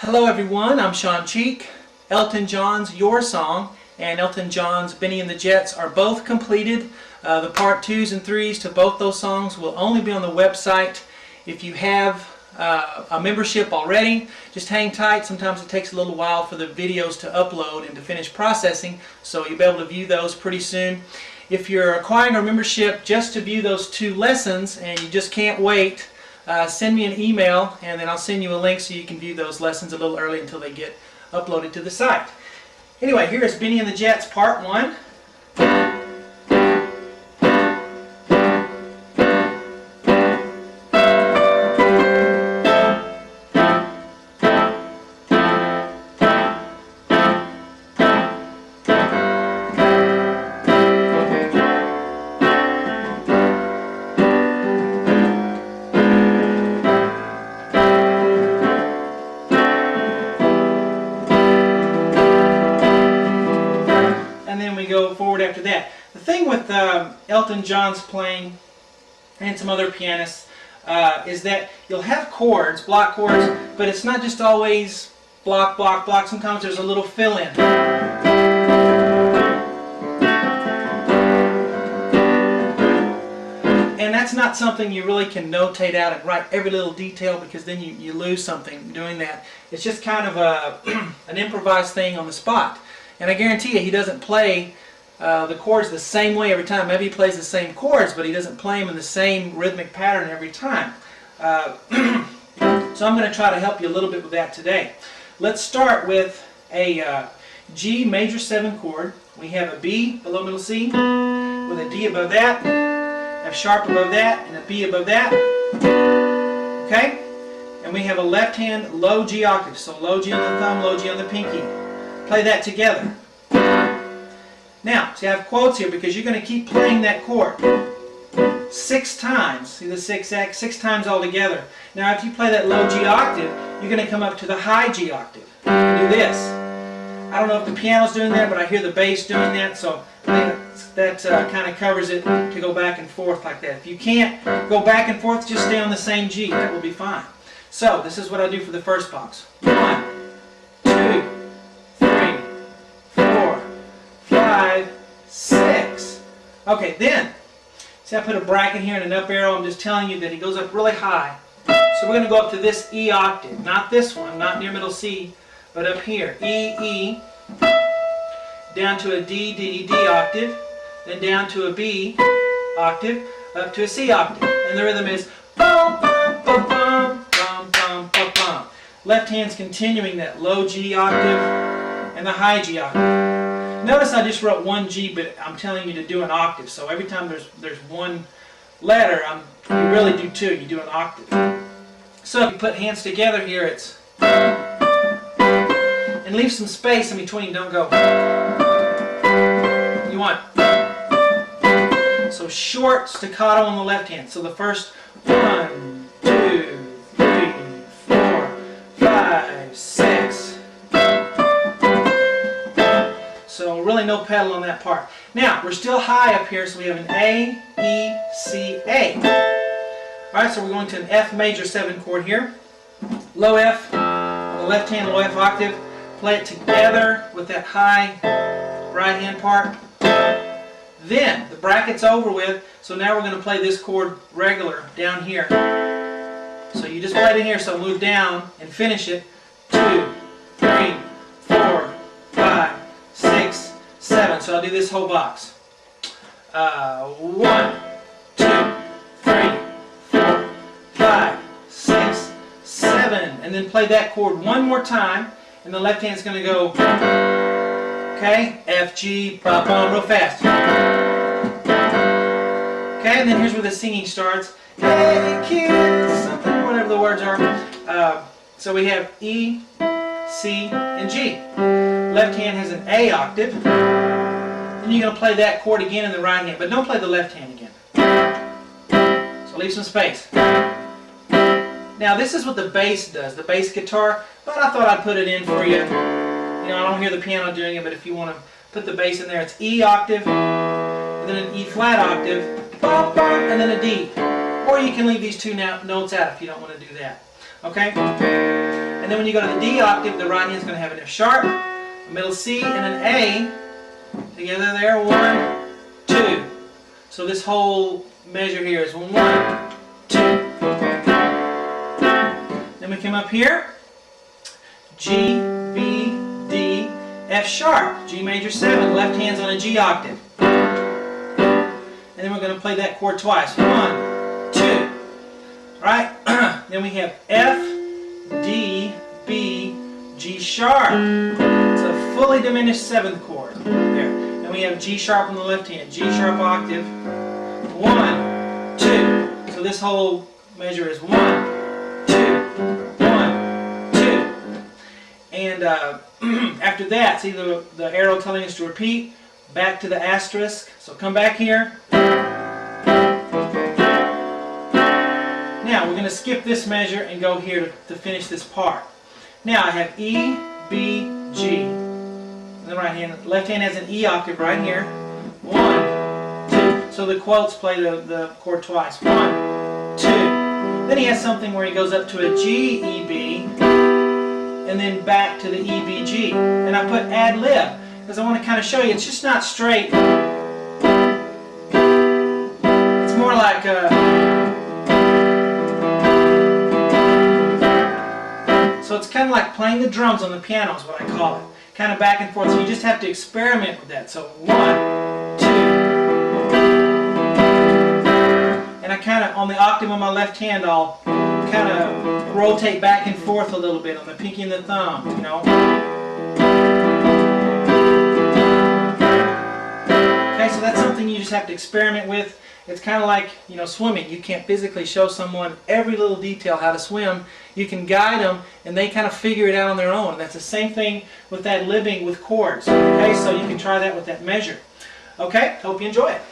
Hello everyone, I'm Shawn. Elton John's Your Song and Elton John's Bennie and the Jets are both completed. The part 2s and 3s to both those songs will only be on the website. If you have a membership already, just hang tight. Sometimes it takes a little while for the videos to upload and to finish processing, so you'll be able to view those pretty soon. If you're acquiring a membership just to view those 2 lessons and you just can't wait, send me an email and then I'll send you a link so you can view those lessons a little early until they get uploaded to the site. Anyway, here is Bennie and the Jets Part 1. Go forward after that. The thing with Elton John's playing and some other pianists is that you'll have chords, block chords, but it's not just always block, block, block. Sometimes there's a little fill-in. And that's not something you really can notate out and write every little detail, because then you lose something doing that. It's just kind of an improvised thing on the spot. And I guarantee you he doesn't play the chords the same way every time. Maybe he plays the same chords, but he doesn't play them in the same rhythmic pattern every time. So I'm going to try to help you a little bit with that today. Let's start with a G major 7 chord. We have a B below middle C, with a D above that, F sharp above that, and a B above that. Okay? And we have a left hand low G octave. So low G on the thumb, low G on the pinky. Play that together. Now, see, I have quotes here because you're going to keep playing that chord 6 times. See the 6x? 6 times all together. Now, if you play that low G octave, you're going to come up to the high G octave. Do this. I don't know if the piano's doing that, but I hear the bass doing that, so I think that kind of covers it to go back and forth like that. If you can't go back and forth, just stay on the same G. That will be fine. So, this is what I do for the first box. 1, 2, 5, 6. Okay, then, see I put a bracket here and an up arrow. I'm just telling you that he goes up really high. So we're going to go up to this E octave. Not this one, not near middle C, but up here. E, E, down to a D, D, D octave, then down to a B octave, up to a C octave. And the rhythm is bum, bum, bum, bum, bum, bum, bum, bum. Left hand's continuing that low G octave and the high G octave. Notice I just wrote 1 G, but I'm telling you to do an octave. So every time there's one letter, you really do 2. You do an octave. So if you put hands together here, it's... And leave some space in between. Don't go... You want... So short staccato on the left hand. So the first 1, 2, 3, 4, 5, 6... So really no pedal on that part. Now, we're still high up here, so we have an A, E, C, A. Alright, so we're going to an F major 7 chord here. Low F, on the left hand low F octave. Play it together with that high right hand part. Then, the bracket's over with, so now we're going to play this chord regular down here. So you just play it in here, so move down and finish it. 2, 3, 4, 5, 6, 7. So I'll do this whole box. 1, 2, 3, 4, 5, 6, 7. And then play that chord one more time. And the left hand's going to go, okay, F, G, bum, bum, real fast. Okay, and then here's where the singing starts. Hey kids, something, whatever the words are. So we have E, C, and G. Left hand has an A octave. Then you're going to play that chord again in the right hand, but don't play the left hand again. So leave some space. Now this is what the bass does, the bass guitar, but I thought I'd put it in for you. You know, I don't hear the piano doing it, but if you want to put the bass in there, it's E octave, and then an E flat octave, bum, bum, and then a D. Or you can leave these 2 notes out if you don't want to do that. Okay? And And then when you go to the D octave, the right hand is going to have an F sharp, a middle C, and an A together there. 1, 2. So this whole measure here is 1, 2. Then we come up here, G, B, D, F sharp, G major 7, left hand's on a G octave. And then we're going to play that chord twice. 1, 2. Right? Then we have F, D, B, G sharp. It's a fully diminished 7th chord. There. And we have G sharp on the left hand. G sharp octave. 1, 2. So this whole measure is 1, 2, 1, 2. And after that, see the arrow telling us to repeat. Back to the asterisk. So come back here. Now we're going to skip this measure and go here to finish this part. Now I have E, B, G. The right hand, left hand has an E octave right here. 1, 2. So the quotes play the chord twice. 1, 2. Then he has something where he goes up to a G, E, B, and then back to the E, B, G. And I put ad lib because I want to kind of show you it's just not straight. It's more like so it's kind of like playing the drums on the piano is what I call it. Kind of back and forth. So you just have to experiment with that. So 1, 2. And I kind of, on the octave on my left hand, I'll kind of rotate back and forth a little bit on the pinky and the thumb, you know. Okay, so that's something you just have to experiment with. It's kind of like, you know, swimming. You can't physically show someone every little detail how to swim. You can guide them, and they kind of figure it out on their own. And that's the same thing with that libbing with chords. Okay, so you can try that with that measure. Okay, hope you enjoy it.